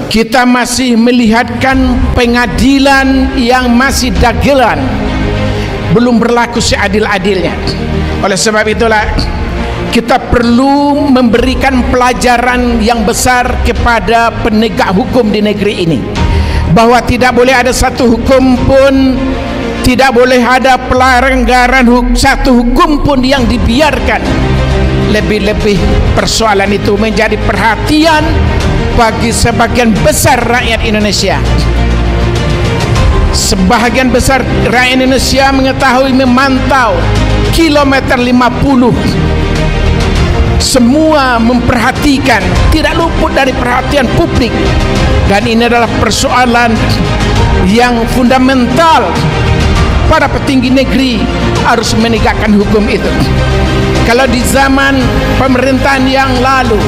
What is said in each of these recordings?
kita masih melihatkan pengadilan yang masih dagelan, belum berlaku seadil-adilnya. Oleh sebab itulah kita perlu memberikan pelajaran yang besar kepada penegak hukum di negeri ini, bahwa tidak boleh ada satu hukum pun, tidak boleh ada pelanggaran satu hukum pun yang dibiarkan. Lebih-lebih persoalan itu menjadi perhatian bagi sebagian besar rakyat Indonesia. Sebahagian besar rakyat Indonesia mengetahui, memantau kilometer 50. Semua memperhatikan, tidak luput dari perhatian publik. Dan ini adalah persoalan yang fundamental. Para petinggi negeri harus menegakkan hukum itu. Kalau di zaman pemerintahan yang lalu,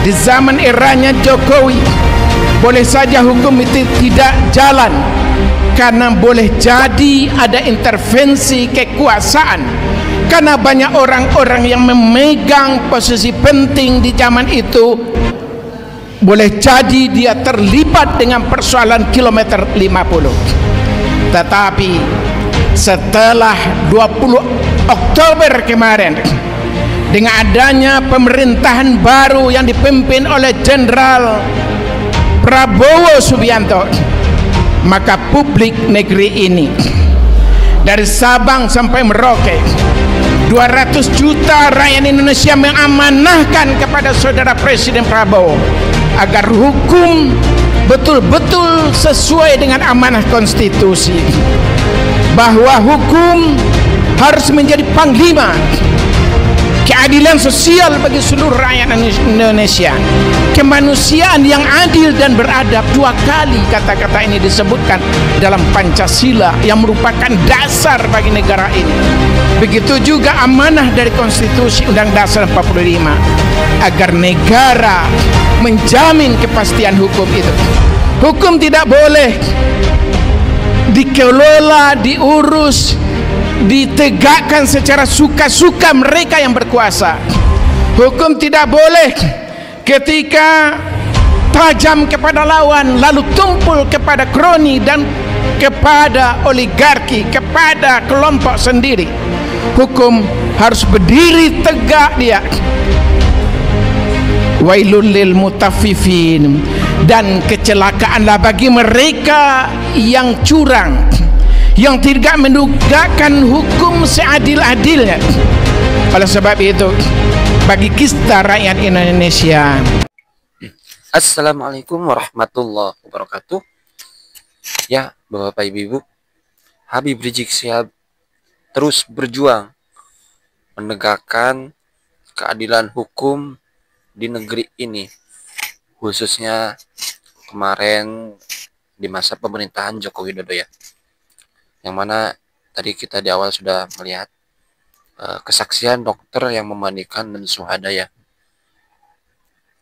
di zaman eranya Jokowi, boleh saja hukum itu tidak jalan karena boleh jadi ada intervensi kekuasaan, karena banyak orang-orang yang memegang posisi penting di zaman itu. Boleh jadi dia terlibat dengan persoalan kilometer 50. Tetapi setelah 20 Oktober kemarin, dengan adanya pemerintahan baru yang dipimpin oleh Jenderal Prabowo Subianto, maka publik negeri ini dari Sabang sampai Merauke, 200 juta rakyat Indonesia mengamanahkan kepada saudara Presiden Prabowo agar hukum betul-betul sesuai dengan amanah konstitusi, bahwa hukum harus menjadi panglima keadilan sosial bagi seluruh rakyat Indonesia, kemanusiaan yang adil dan beradab. 2 kali kata-kata ini disebutkan dalam Pancasila yang merupakan dasar bagi negara ini. Begitu juga amanah dari Konstitusi Undang Dasar 45, agar negara menjamin kepastian hukum itu. Hukum tidak boleh dikelola, diurus, ditegakkan secara suka-suka mereka yang berkuasa. Hukum tidak boleh ketika tajam kepada lawan lalu tumpul kepada kroni dan kepada oligarki, kepada kelompok sendiri. Hukum harus berdiri tegak dia. Wailul lil mutaffifin, dan kecelakaanlah bagi mereka yang curang, yang tidak menegakkan hukum seadil-adilnya. Oleh sebab itu, bagi kita rakyat Indonesia, Assalamualaikum warahmatullahi wabarakatuh. Ya, Bapak Ibu, Habib Rizik Syihab terus berjuang menegakkan keadilan hukum di negeri ini, khususnya kemarin di masa pemerintahan Joko Widodo ya, yang mana tadi kita di awal sudah melihat kesaksian dokter yang memandikan dan syuhada ya.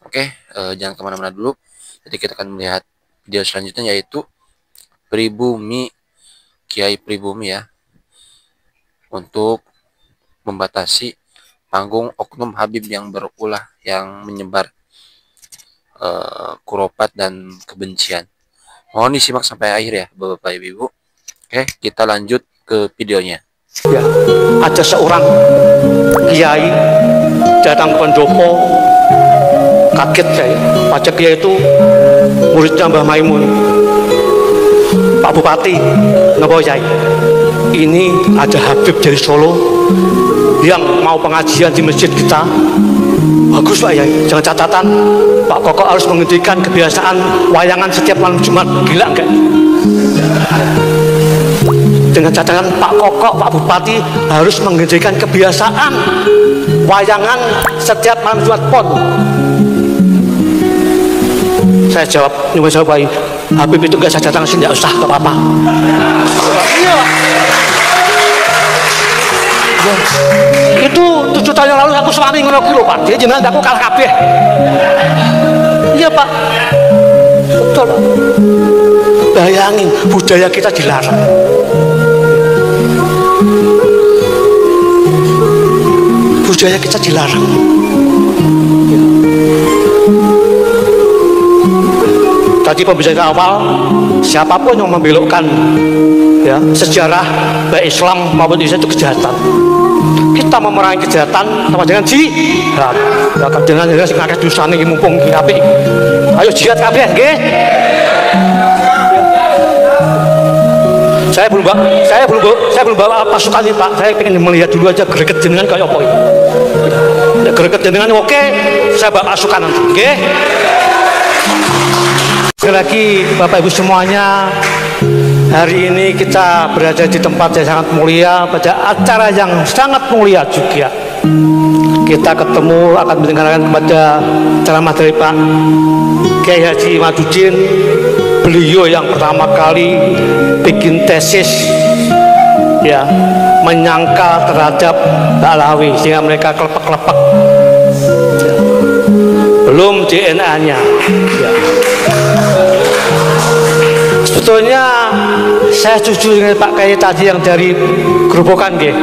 Oke, jangan kemana-mana dulu. Jadi kita akan melihat video selanjutnya, yaitu Pribumi, Kiai Pribumi ya, untuk membatasi panggung oknum Habib yang berulah, yang menyebar kuropat dan kebencian. Mohon disimak sampai akhir ya Bapak Ibu. Oke, kita lanjut ke videonya. Ya, ada seorang kiai datang ke pendopo. Kaget saya, Pak Kiai itu muridnya Mbah Maimun. Pak Bupati, ngapa Yai? Ini ada Habib dari Solo yang mau pengajian di masjid kita. Bagus Pak Yai, jangan catatan Pak Koko harus menghentikan kebiasaan wayangan setiap malam Jumat. Gila enggak? Dengan catatan Pak Koko, Pak Bupati harus menghentikan kebiasaan wayangan setiap malam Jumat pon. Saya jawab, nyuwun sewu Pak, Habib itu enggak saya datang sini, enggak usah, enggak apa-apa. Iya. Itu 7 tahun yang lalu aku suami ngono ki lho Pak. Jadi jenengan aku kalah kabeh. Iya Pak. Betul. Bayangin budaya kita dilarang. Budaya kita dilarang. tadi pembicaraan awal, siapapun yang membelokkan ya sejarah baik Islam maupun Indonesia itu kejahatan. Kita memerangi kejahatan sama dengan jihad. Ya dengan jelas ngakeh dosane iki mumpung iki apik. Ayo jihad kabeh nggih. Saya belum bawa pasukan ini Pak. Saya pengen melihat dulu aja greget jenengan kayak apa ini. Greget jenengan oke, saya bawa pasukan nanti. Oke? Sekali lagi Bapak Ibu semuanya, hari ini kita berada di tempat yang sangat mulia, pada acara yang sangat mulia juga. Kita ketemu akan mendengarkan kepada ceramah dari Pak Kiai Haji Madudin. Beliau yang pertama kali bikin tesis ya menyangkal terhadap Ba'alawi sehingga mereka kelepek-kelepek ya. Belum DNA-nya ya. Sebetulnya saya setuju dengan Pak Kiai tadi yang dari Gerobokan ya.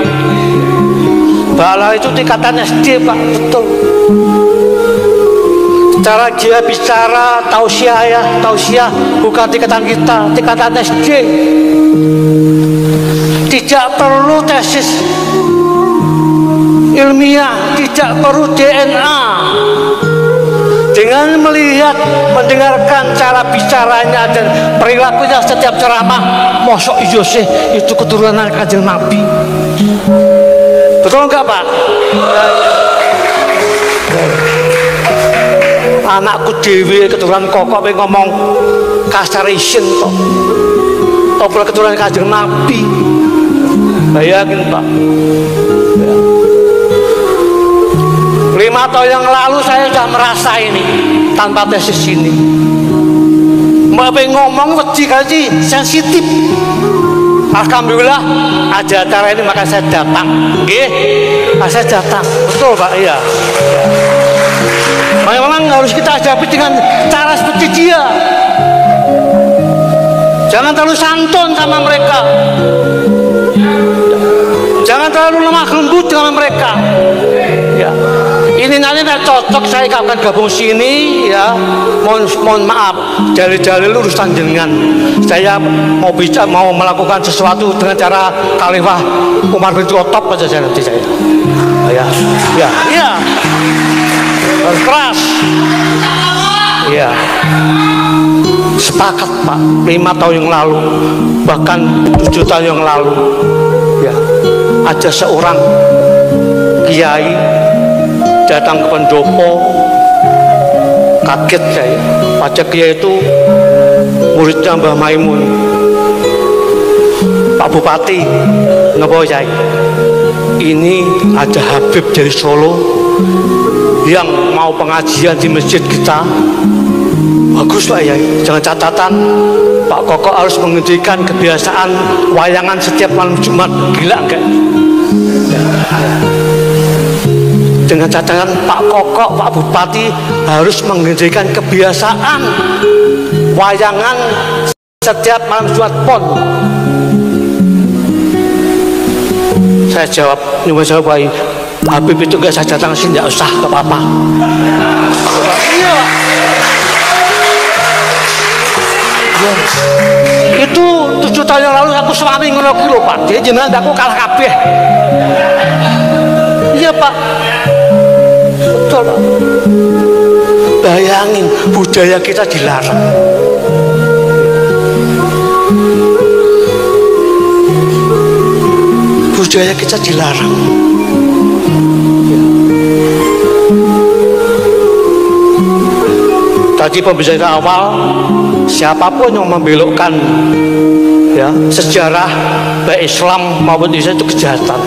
Ba'alawi itu tingkatan SD Pak, betul. Cara dia bicara tausiah ya, tausiah bukan tingkatan kita, tingkatan SD. Tidak perlu tesis ilmiah, tidak perlu DNA. Dengan melihat, mendengarkan cara bicaranya dan perilakunya setiap ceramah, mosok Yosef itu keturunan Kanjeng Nabi. Betul enggak Pak? Anakku dewi keturunan kokok ngomong kasar isin kok. Apa keturunan Kanjeng Nabi. Bayangin Pak. 5 tahun yang lalu saya sudah merasa ini tanpa tesis ini. Mbak ngomong wedi kali sensitif. Alhamdulillah ada acara ini maka saya datang. Nggih. Saya datang. Betul Pak, iya. Memang harus kita hadapi dengan cara seperti dia. Jangan terlalu santun sama mereka. Jangan terlalu lemah lembut dengan mereka. Ya. Ini nanti cocok saya akan gabung sini ya. Mohon maaf, dalil-dalil urusan jenengan. Saya mau melakukan sesuatu dengan cara Khalifah Umar bin Khattab aja saya nanti saya. Ya. Keras. Ya. Sepakat Pak, 5 tahun yang lalu, bahkan 7 tahun yang lalu, ya, ada seorang kiai datang ke pendopo. Kaget saya. Pada kiai itu muridnya Mbah Maimun. Pak Bupati ngebawa saya. Ini ada Habib dari Solo yang mau pengajian di masjid kita. Bagus Pak ya, jangan catatan Pak Koko harus menghentikan kebiasaan wayangan setiap malam Jumat. Gila enggak? Dengan catatan Pak Koko, Pak Bupati harus menghentikan kebiasaan wayangan setiap malam Jumat Pon. Saya jawab, Habib itu gak saya datang sini, gak usah, gak apa-apa. Iya. Itu 7 tahun yang lalu aku suami ngono lho Pak. Jadi jenengan aku kalah kabeh. Iya Pak. Betul Pak. Bayangin budaya kita dilarang. Budaya kita dilarang. Tadi pembicaraan awal, siapapun yang membelokkan ya sejarah baik Islam maupun Indonesia itu kejahatan.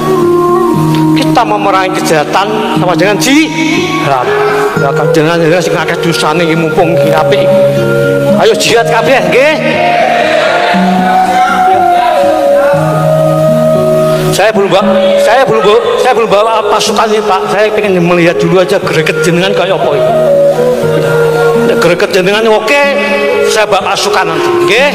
Kita memerangi kejahatan sama dengan jihad. Ya dengan jelas ngakeh dosane iki mumpung iki apik. Ayo jihad kabeh nggih. Saya belum bawa pasukan ini Pak. Saya pengen melihat dulu aja greget jenengan kayak apa ini. Greget jenengan oke, saya bawa pasukan nanti. Nggih.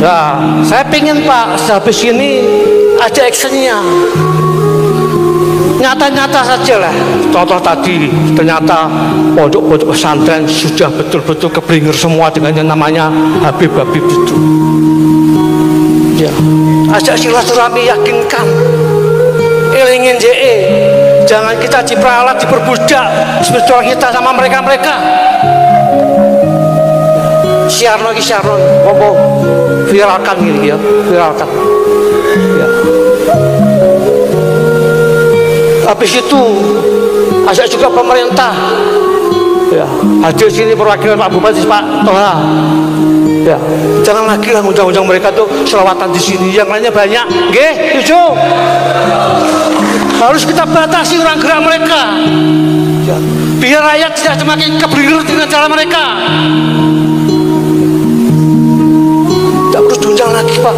Nah, saya pengen Pak, habis ini ada actionnya. Nyata-nyata saja lah. Contoh tadi, ternyata pondok-pondok pesantren sudah betul-betul keblinger semua dengan yang namanya Habib-Habib itu. Ya, ajak silaturahmi, yakinkan, ilingin JE, jangan kita diperalat, diperbudak spiritual kita sama mereka-mereka. Siarno lagi siarno, ngomong viralkan gini ya, viralkan. Ya. Habis itu ajak juga pemerintah, ya, hadir sini perwakilan Pak Bupati, Pak Toha, ya, jangan lagi lah undang-undang mereka tuh selawatan di sini, yang lainnya banyak, nggih, setuju? Harus kita batasi orang gerak mereka, ya, biar rakyat tidak semakin keblinger dengan cara mereka. Tidak perlu diundang lagi, Pak.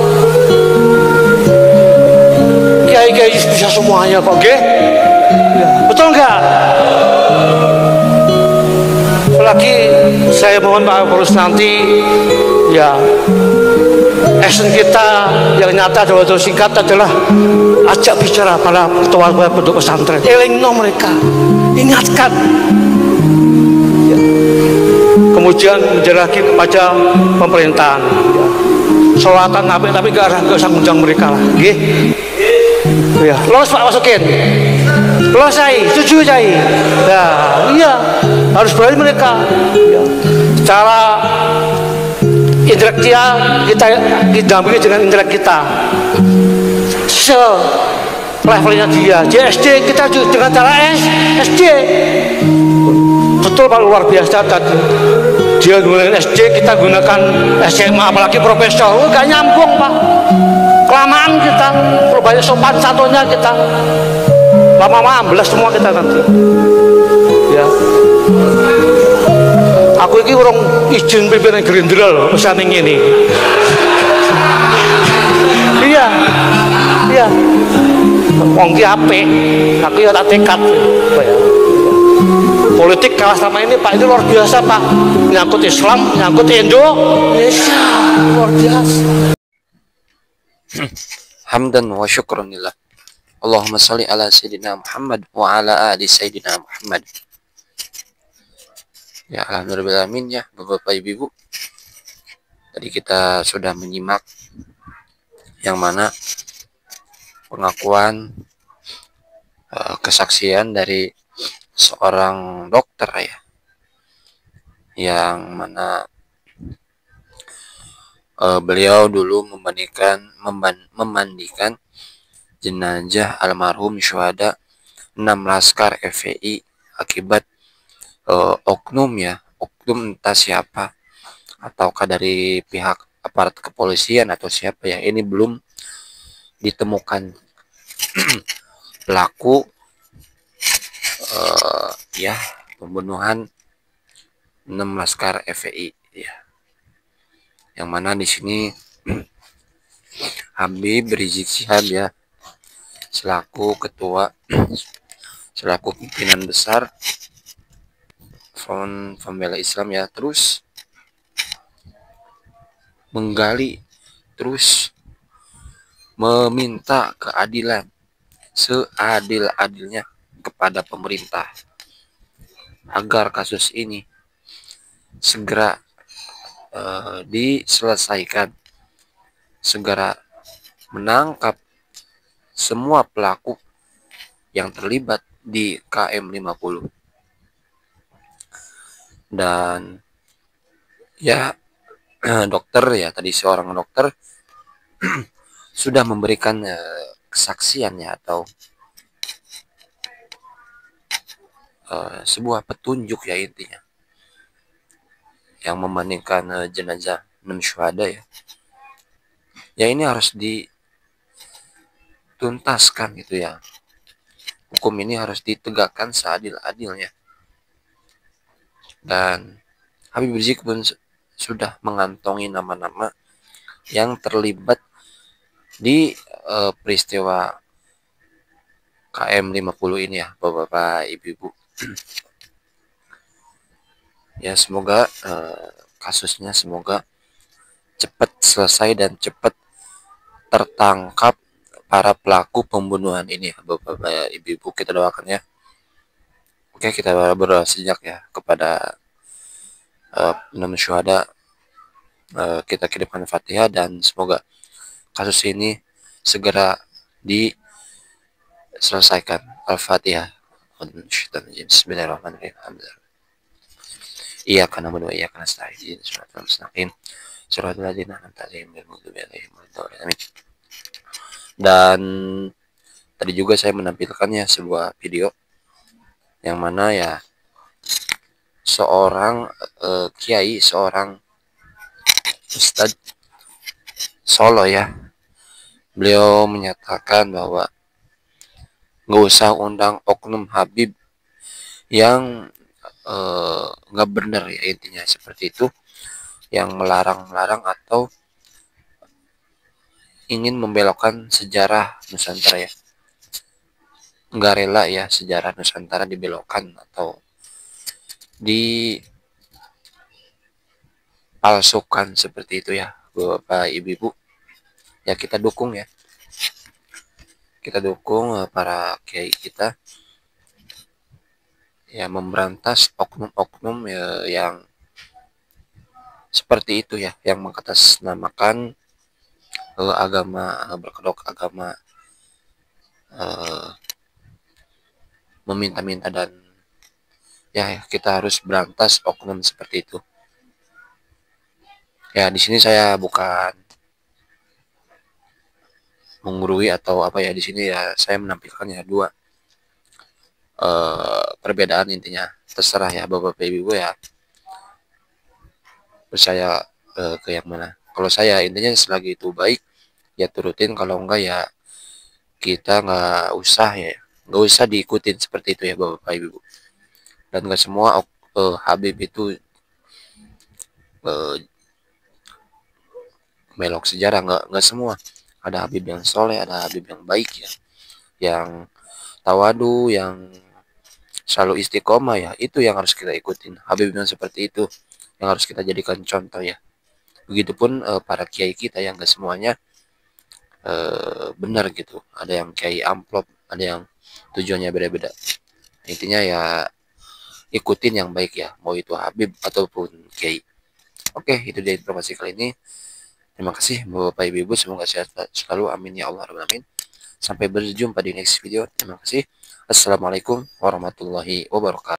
Kiai-kiai bisa semuanya kok, nggih? Ya, betul nggak? Apalagi saya mohon Pak Kapolres nanti, ya, action kita yang nyata dalam waktu singkat adalah ajak bicara para ketua pondok pesantren, elingno mereka, ingatkan, ya. Kemudian menjelaki kepada pemerintahan, ya. Sholatan tapi gak usah ngundang mereka lah, nggih. Ya, lolos Pak, masukin. Lolos saya, setuju saya. Ya, iya, harus berani mereka. Ya. Secara intelektual kita didampingi dengan intelek kita. Levelnya dia, JSD kita juga dengan cara SD. Betul Pak, luar biasa tadi. Dia gunakan SD, kita gunakan SMA, apalagi profesor. Gak nyambung Pak. Kelamaan kita, perlu sopan satunya kita. Lama-lama ambles semua kita nanti. Ya. Aku ini orang izin pimpinan Gerindra loh, pesan ini. Iya, iya. Wong ki apik, aku ya tak tekad. Politik kalah sama ini Pak, itu luar biasa Pak. Nyangkut Islam, nyangkut Indonesia, luar biasa. Hamdan wa syukran lillah. Allahumma salli ala Sayyidina Muhammad wa ala ali Sayyidina Muhammad. Ya, alhamdulillahirrahmanirrahim ya, Bapak Ibu. Tadi kita sudah menyimak yang mana pengakuan kesaksian dari seorang dokter ya, yang mana beliau dulu memandikan jenazah almarhum syuhada 6 laskar FPI akibat oknum ya, oknum entah siapa, ataukah dari pihak aparat kepolisian atau siapa ya, ini belum ditemukan pelaku ya pembunuhan 6 laskar FPI ya, yang mana di sini Habib Rizik Syihab ya selaku ketua, selaku pimpinan besar Front Pembela Islam ya, terus menggali, terus meminta keadilan seadil-adilnya kepada pemerintah agar kasus ini segera diselesaikan, segera menangkap semua pelaku yang terlibat di KM 50. Dan ya dokter ya, tadi seorang dokter sudah memberikan kesaksiannya atau sebuah petunjuk ya intinya, yang membandingkan jenazah 6 syuhada ya. Ya ini harus dituntaskan gitu ya. Hukum ini harus ditegakkan seadil-adilnya. Dan Habib Rizik pun sudah mengantongi nama-nama yang terlibat di peristiwa KM 50 ini ya, Bapak Ibu. Ya semoga kasusnya semoga cepat selesai dan cepat tertangkap para pelaku pembunuhan ini, Bapak Ibu, kita doakan ya. Oke, kita berdoa sejak ya kepada enam syuhada. Kita kirimkan Fatihah dan semoga kasus ini segera diselesaikan. Al-Fatihah. Bismillahirrahmanirrahim. Iyyaka na'budu wa iyyaka nasta'in. Shiratal mustaqim. Shiratal ladzina an'amta 'alaihim ghairil maghdubi 'alaihim waladdallin. Amin. Dan tadi juga saya menampilkannya sebuah video yang mana ya seorang kiai, seorang Ustadz Solo ya, beliau menyatakan bahwa nggak usah undang oknum Habib yang nggak benar ya, intinya seperti itu, yang melarang-larang atau ingin membelokkan sejarah Nusantara ya, nggak rela ya sejarah Nusantara dibelokkan atau dipalsukan seperti itu ya, Bapak Ibu ya. Kita dukung ya, kita dukung para kiai kita ya, memberantas oknum-oknum ya, yang seperti itu ya, yang mengatasnamakan agama, berkedok agama, meminta-minta, dan ya kita harus berantas oknum seperti itu ya. Di sini saya bukan menggurui atau apa ya, di sini ya saya menampilkan ya dua perbedaan, intinya terserah ya Bapak Ibu ya, percaya ke yang mana. Kalau saya intinya selagi itu baik ya turutin, kalau enggak ya kita nggak usah diikutin seperti itu ya Bapak Ibu. Dan nggak semua Habib itu melok sejarah, nggak semua. Ada Habib yang soleh, ada Habib yang baik ya, yang tawadu, yang selalu istiqomah ya, itu yang harus kita ikutin. Habib yang seperti itu yang harus kita jadikan contoh ya. Begitupun para kiai kita yang gak semuanya benar gitu. Ada yang kiai amplop, ada yang tujuannya beda-beda. Intinya ya ikutin yang baik ya, mau itu Habib ataupun kiai. Oke, itu dia informasi kali ini. Terima kasih Bapak Ibu, semoga sehat selalu, amin ya Allah rabbal alamin. Sampai berjumpa di next video. Terima kasih. Assalamualaikum warahmatullahi wabarakatuh.